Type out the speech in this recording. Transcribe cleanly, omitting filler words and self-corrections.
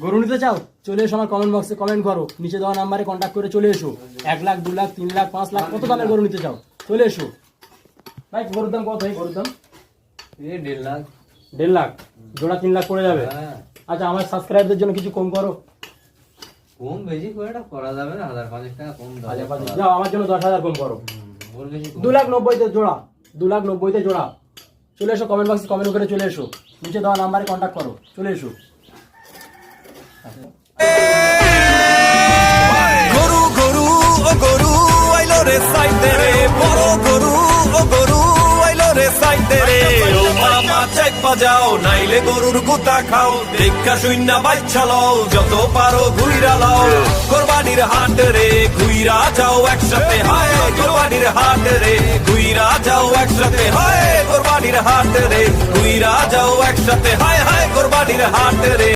গরু নিতে চাও চলে এসো আমার কমেন্ট বক্সে কমেন্ট করো, নিচে দেওয়া নাম্বারে কন্ট্যাক্ট করে চলে এসো। 1 লাখ 2 লাখ 3 লাখ 5 লাখ কত দামের গরু নিতে চাও চলে এসো। ভাই গরুর দাম কত? গরুর দাম 1.5 লাখ। 1.5 লাখ জোড়া 3 লাখ পড়ে যাবে। আচ্ছা আমার সাবস্ক্রাইবারদের জন্য কিছু কম করো। কম বেশি করে করা যাবে না, 1000-50 টাকা কম দাও। যাও আমার জন্য 10,000 কম করো। 2 লাখ 90 তে জোড়া, 2 লাখ 90 তে জোড়া। চলে এসো কমেন্ট বক্সে কমেন্ট করে চলে এসো, নিচে দেওয়া নাম্বারে কন্ট্যাক্ট করো চলে এসো। গরু গরু ও গরু আইলো রে সাইডে রে, বড় গরু ও গরু আইলো রে সাইডে রে। ও মামা চেক বাজাও নাইলে গরুর গুতা খাও, দেখা শূন্য বাচ্চা লও যত পারো ঘুইরা লাও। কোরবানির হাট রে ঘুইরা যাও একসাথে, হায় কোরবানির হাট রে ঘুইরা যাও একসাথে, হায় কোরবানির হাট রে ঘুইরা যাও একসাথে, হায় হায় কোরবানির হাট রে।